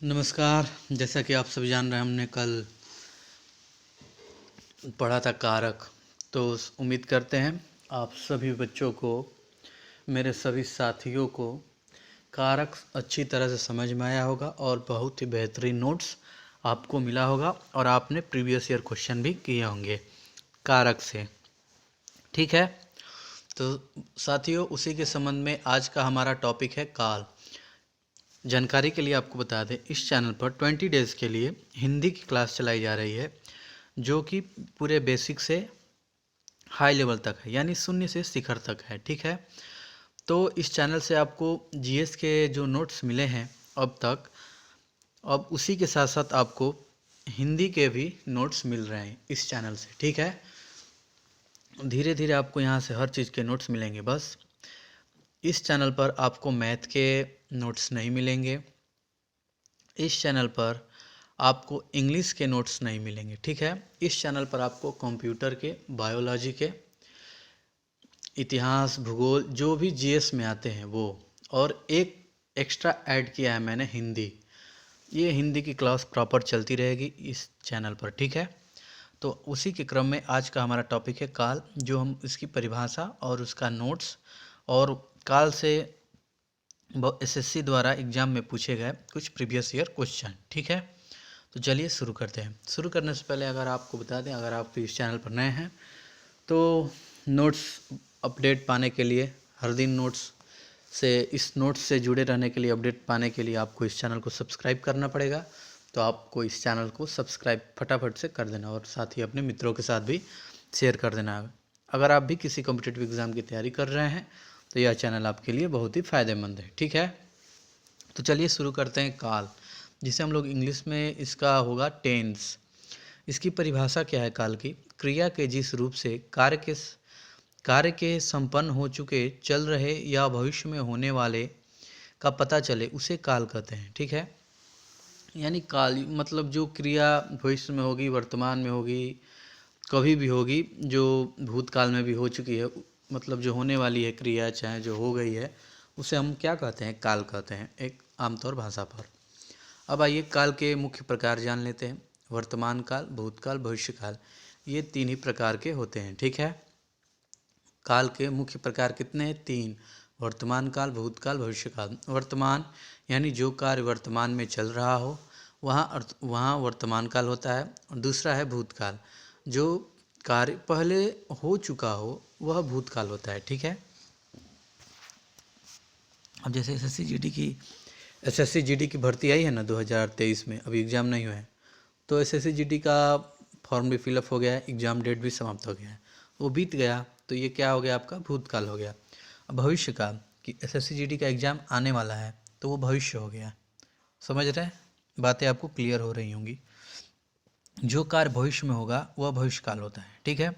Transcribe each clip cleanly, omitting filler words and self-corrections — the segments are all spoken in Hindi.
नमस्कार। जैसा कि आप सभी जान रहे हैं, हमने कल पढ़ा था कारक। तो उम्मीद करते हैं आप सभी बच्चों को, मेरे सभी साथियों को कारक अच्छी तरह से समझ में आया होगा और बहुत ही बेहतरीन नोट्स आपको मिला होगा और आपने प्रीवियस ईयर क्वेश्चन भी किए होंगे कारक से। ठीक है, तो साथियों उसी के संबंध में आज का हमारा टॉपिक है काल। जानकारी के लिए आपको बता दें, इस चैनल पर 20 डेज़ के लिए हिंदी की क्लास चलाई जा रही है, जो कि पूरे बेसिक से हाई लेवल तक है, यानी शून्य से शिखर तक है। ठीक है, तो इस चैनल से आपको जीएस के जो नोट्स मिले हैं अब तक, अब उसी के साथ साथ आपको हिंदी के भी नोट्स मिल रहे हैं इस चैनल से। ठीक है, धीरे धीरे आपको यहाँ से हर चीज़ के नोट्स मिलेंगे। बस इस चैनल पर आपको मैथ के नोट्स नहीं मिलेंगे, इस चैनल पर आपको इंग्लिश के नोट्स नहीं मिलेंगे। ठीक है, इस चैनल पर आपको कंप्यूटर के, बायोलॉजी के, इतिहास, भूगोल, जो भी जीएस में आते हैं वो, और एक एक्स्ट्रा ऐड किया है मैंने हिंदी। ये हिंदी की क्लास प्रॉपर चलती रहेगी इस चैनल पर। ठीक है, तो उसी के क्रम में आज का हमारा टॉपिक है काल, जो हम इसकी परिभाषा और उसका नोट्स और काल से एसएससी द्वारा एग्जाम में पूछे गए कुछ प्रीवियस ईयर क्वेश्चन। ठीक है, तो चलिए शुरू करते हैं। शुरू करने से पहले अगर आपको बता दें, अगर आप इस चैनल पर नए हैं तो नोट्स अपडेट पाने के लिए, हर दिन नोट्स से, इस नोट्स से जुड़े रहने के लिए, अपडेट पाने के लिए आपको इस चैनल को सब्सक्राइब करना पड़ेगा। तो आपको इस चैनल को सब्सक्राइब फटाफट से कर देना और साथ ही अपने मित्रों के साथ भी शेयर कर देना। अगर आप भी किसी कॉम्पिटिटिव एग्ज़ाम की तैयारी कर रहे हैं तो यह चैनल आपके लिए बहुत ही फ़ायदेमंद है। ठीक है, तो चलिए शुरू करते हैं काल, जिसे हम लोग इंग्लिश में इसका होगा टेंस। इसकी परिभाषा क्या है काल की? क्रिया के जिस रूप से कार्य के संपन्न हो चुके, चल रहे या भविष्य में होने वाले का पता चले, उसे काल कहते हैं। ठीक है, यानी काल मतलब जो क्रिया भविष्य में होगी, वर्तमान में होगी, कभी भी होगी, जो भूतकाल में भी हो चुकी है, मतलब जो होने वाली है क्रिया, चाहे जो हो गई है, उसे हम क्या कहते हैं? काल कहते हैं, एक आमतौर भाषा पर। अब आइए काल के मुख्य प्रकार जान लेते हैं। वर्तमान काल, भूतकाल, भविष्य काल, ये तीन ही प्रकार के होते हैं। ठीक है, काल के मुख्य प्रकार कितने हैं? तीन। वर्तमान काल, भूतकाल, भविष्य काल। वर्तमान यानी जो कार्य वर्तमान में चल रहा हो, वहाँ वर्तमान काल होता है। और दूसरा है भूतकाल, जो कार्य पहले हो चुका हो वह भूतकाल होता है। ठीक है, अब जैसे एसएससी जीडी की भर्ती आई है ना 2023 में, अभी एग्ज़ाम नहीं हुआ है, तो एसएससी जीडी का फॉर्म भी फिलअप हो गया है, एग्ज़ाम डेट भी समाप्त हो गया है, वो बीत गया, तो ये क्या हो गया? आपका भूतकाल हो गया। अब भविष्य काल कि एसएससी जीडी का एग्ज़ाम आने वाला है, तो वो भविष्य हो गया। समझ रहे हैं? बातें आपको क्लियर हो रही होंगी। जो कार्य भविष्य में होगा वह भविष्य काल होता है। ठीक है,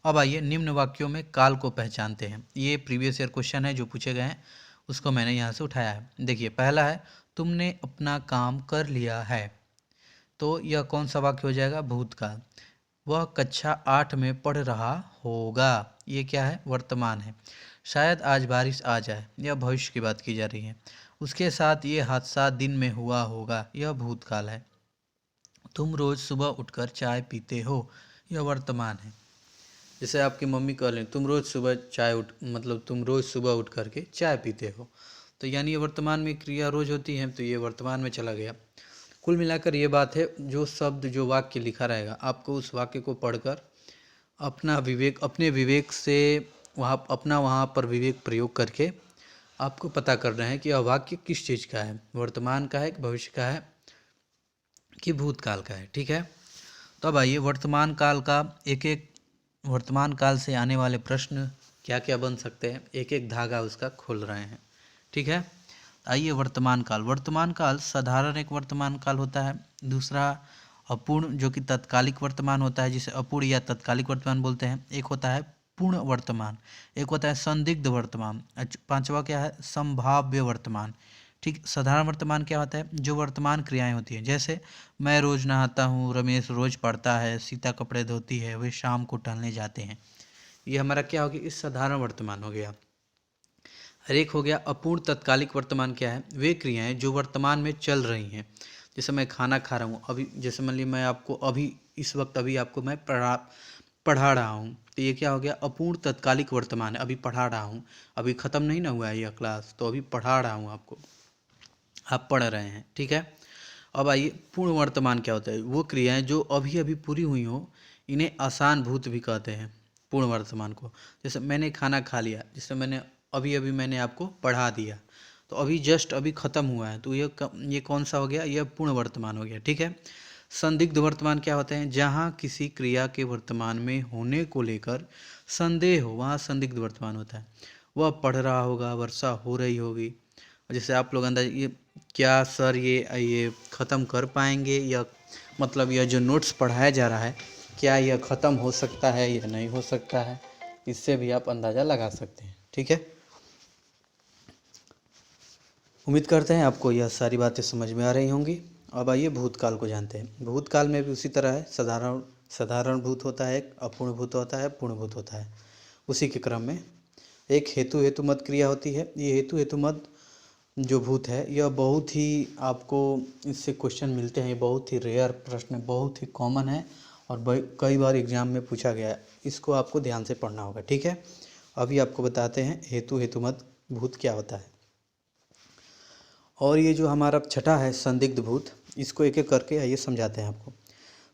अब आइए निम्न वाक्यों में काल को पहचानते हैं। ये प्रीवियस ईयर क्वेश्चन है जो पूछे गए हैं, उसको मैंने यहाँ से उठाया है। देखिए, पहला है तुमने अपना काम कर लिया है, तो यह कौन सा वाक्य हो जाएगा? भूतकाल। वह कक्षा 8 में पढ़ रहा होगा, ये क्या है? वर्तमान है। शायद आज बारिश आ जाए, यह भविष्य की बात की जा रही है। उसके साथ ये हादसा दिन में हुआ होगा, यह भूतकाल है। तुम रोज़ सुबह उठकर चाय पीते हो, यह वर्तमान है। जैसे आपकी मम्मी कह लें तुम रोज़ सुबह मतलब तुम रोज़ सुबह उठ करके चाय पीते हो, तो यानी ये वर्तमान में क्रिया रोज़ होती है, तो ये वर्तमान में चला गया। कुल मिलाकर ये बात है, जो शब्द, जो वाक्य लिखा रहेगा, आपको उस वाक्य को पढ़कर अपने विवेक से वहाँ पर विवेक प्रयोग करके आपको पता करना है कि यह वाक्य किस चीज़ का है, वर्तमान का है कि भविष्य का है कि भूतकाल का है। ठीक है, तो अब आइए वर्तमान काल से आने वाले प्रश्न क्या क्या बन सकते हैं, एक एक धागा उसका खोल रहे हैं। ठीक है, आइए वर्तमान काल साधारण एक वर्तमान काल होता है। दूसरा अपूर्ण, जो कि तत्कालिक वर्तमान होता है, जिसे अपूर्ण या तत्कालिक वर्तमान बोलते हैं। एक होता है पूर्ण वर्तमान, एक होता है संदिग्ध वर्तमान। पांचवा क्या है? संभाव्य वर्तमान। ठीक, साधारण वर्तमान क्या होता है? जो वर्तमान क्रियाएं होती हैं, जैसे मैं रोज़ नहाता हूँ, रमेश रोज़ पढ़ता है, सीता कपड़े धोती है, वे शाम को टहलने जाते हैं। ये हमारा क्या हो गया? इस साधारण वर्तमान हो गया। हर एक हो गया अपूर्ण तत्कालिक वर्तमान। क्या है? वे क्रियाएं जो वर्तमान में चल रही हैं। जैसे मैं खाना खा रहा हूँ अभी, जैसे मान लीजिए मैं आपको अभी इस वक्त अभी आपको मैं पढ़ा रहा हूँ, तो ये क्या हो गया, अपूर्ण तत्कालिक वर्तमान है, अभी पढ़ा रहा हूँ, अभी ख़त्म नहीं ना हुआ है यह क्लास, तो अभी पढ़ा रहा हूँ आपको, आप पढ़ रहे हैं, ठीक है। अब आइए पूर्ण वर्तमान क्या होता है, वो क्रियाएं जो अभी अभी पूरी हुई हो इन्हें आसान भूत भी कहते हैं पूर्ण वर्तमान को। जैसे मैंने खाना खा लिया, जैसे मैंने अभी अभी मैंने आपको पढ़ा दिया, तो अभी जस्ट अभी ख़त्म हुआ है, तो ये कौन सा हो गया, यह पूर्ण वर्तमान हो गया, ठीक है। संदिग्ध वर्तमान क्या होते हैं, जहाँ किसी क्रिया के वर्तमान में होने को लेकर संदेह हो, वहाँ संदिग्ध वर्तमान होता है। वह पढ़ रहा होगा, वर्षा हो रही होगी, जैसे आप लोग अंदाज, ये क्या सर ये ख़त्म कर पाएंगे, या मतलब यह जो नोट्स पढ़ाया जा रहा है क्या यह ख़त्म हो सकता है या नहीं हो सकता है, इससे भी आप अंदाज़ा लगा सकते हैं, ठीक है। उम्मीद करते हैं आपको यह सारी बातें समझ में आ रही होंगी। अब आइए भूतकाल को जानते हैं। भूतकाल में भी उसी तरह है, साधारण भूत होता है, एक अपूर्ण भूत होता है, पूर्ण भूत होता है। उसी के क्रम में एक हेतु मद क्रिया होती है। ये हेतु मद जो भूत है यह बहुत ही आपको इससे क्वेश्चन मिलते हैं, बहुत ही रेयर प्रश्न है, बहुत ही कॉमन है और कई बार एग्जाम में पूछा गया है। इसको आपको ध्यान से पढ़ना होगा, ठीक है। अभी आपको बताते हैं हेतु मद भूत क्या होता है। और ये जो हमारा छठा है संदिग्ध भूत, इसको एक एक करके आइए समझाते हैं आपको।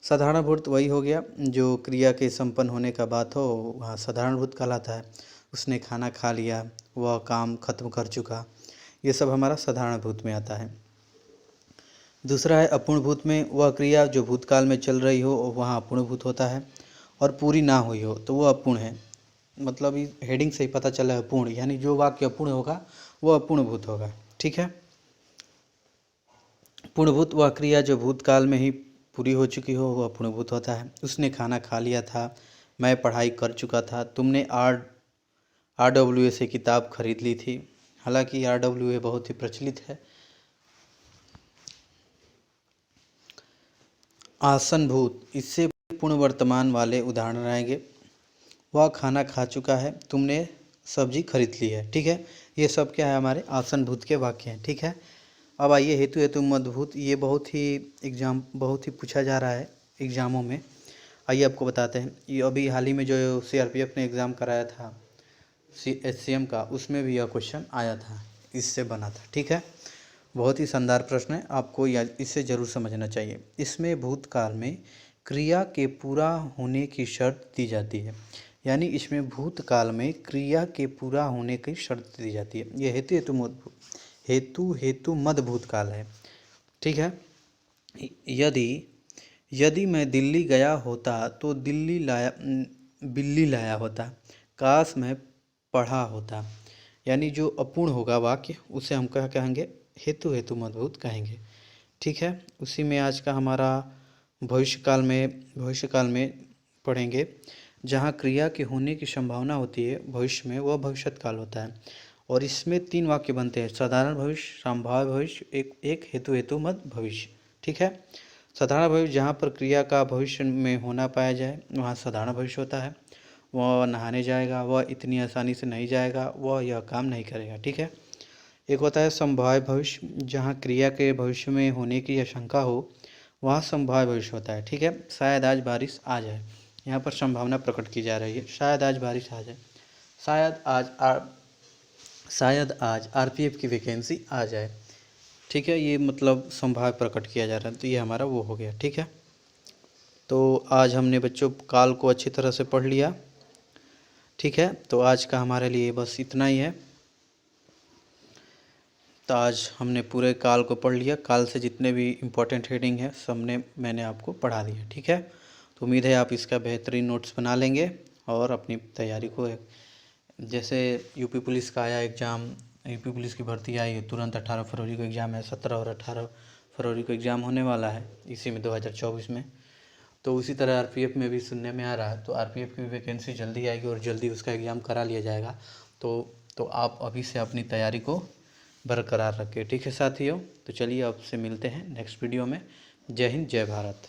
साधारण भूत वही हो गया जो क्रिया के संपन्न होने का बात हो, वहाँ साधारण भूत कहलाता है। उसने खाना खा लिया, वह काम खत्म कर चुका, ये सब हमारा साधारण भूत में आता है। दूसरा है अपूर्ण भूत में, वह क्रिया जो भूतकाल में चल रही हो वहाँ अपूर्ण भूत होता है, और पूरी ना हुई हो तो वह अपूर्ण है। मतलब इस हेडिंग से ही पता चला है अपूर्ण, यानी जो वाक्य अपूर्ण होगा वह अपूर्ण भूत होगा, ठीक है। पूर्णभूत वह क्रिया जो भूतकाल में ही पूरी हो चुकी हो वह पूर्णभूत होता है। उसने खाना खा लिया था, मैं पढ़ाई कर चुका था, तुमने RWA से किताब खरीद ली थी। हालांकि RWA बहुत ही प्रचलित है। आसन भूत, इससे पूर्ण वर्तमान वाले उदाहरण रहेंगे। वह खाना खा चुका है, तुमने सब्जी खरीद ली है, ठीक है। ये सब क्या है, हमारे आसन भूत के वाक्य हैं, ठीक है। अब आइए हेतु मदभूत, ये बहुत ही पूछा जा रहा है एग्ज़ामों में। आइए आपको बताते हैं। ये अभी हाल ही में जो CRPF ने एग्ज़ाम कराया था SCM का, उसमें भी यह क्वेश्चन आया था, इससे बना था, ठीक है। बहुत ही शानदार प्रश्न है, आपको इससे ज़रूर समझना चाहिए। इसमें भूतकाल में क्रिया के पूरा होने की शर्त दी जाती है, यानी इसमें भूतकाल में क्रिया के पूरा होने की शर्त दी जाती है। यह हेतु मद भूतकाल है, ठीक है। यदि मैं दिल्ली गया होता तो बिल्ली लाया होता, काश मैं पढ़ा होता, यानी जो अपूर्ण होगा वाक्य उसे हम क्या कहेंगे, हेतु मद भूत कहेंगे, ठीक है। उसी में आज का हमारा भविष्यकाल में पढ़ेंगे। जहाँ क्रिया के होने की संभावना होती है भविष्य में, वह भविष्यकाल होता है। और इसमें 3 वाक्य बनते हैं, साधारण भविष्य, संभाव्य भविष्य, एक हेतु मद भविष्य, ठीक है। साधारण भविष्य जहाँ पर क्रिया का भविष्य में होना पाया जाए वहाँ साधारण भविष्य होता है। वह नहाने जाएगा, वह इतनी आसानी से नहीं जाएगा, वह यह काम नहीं करेगा, ठीक है। एक होता है संभाव्य भविष्य, जहाँ क्रिया के भविष्य में होने की आशंका हो वहाँ संभाव्य भविष्य होता है, ठीक है। शायद आज बारिश आ जाए, यहाँ पर संभावना प्रकट की जा रही है, शायद आज बारिश आ जाए, शायद आज RPF की वैकेंसी आ जाए, ठीक है। ये मतलब संभाव्य प्रकट किया जा रहा है, तो ये हमारा वो हो गया, ठीक है। तो आज हमने बच्चों काल को अच्छी तरह से पढ़ लिया, ठीक है। तो आज का हमारे लिए बस इतना ही है। तो आज हमने पूरे काल को पढ़ लिया, काल से जितने भी इम्पोर्टेंट हेडिंग है मैंने आपको पढ़ा दिया, ठीक है। तो उम्मीद है आप इसका बेहतरीन नोट्स बना लेंगे और अपनी तैयारी को, जैसे यूपी पुलिस का आया एग्ज़ाम, यूपी पुलिस की भर्ती आई है, तुरंत 18 फरवरी को एग्ज़ाम है, 17 और 18 फरवरी को एग्ज़ाम होने वाला है इसी में 2024 में। तो उसी तरह RPF में भी सुनने में आ रहा है, तो RPF की वैकेंसी जल्दी आएगी और जल्दी उसका एग्ज़ाम करा लिया जाएगा। तो आप अभी से अपनी तैयारी को बरकरार रखें, ठीक है साथियों। तो चलिए आपसे मिलते हैं नेक्स्ट वीडियो में। जय हिंद, जय भारत।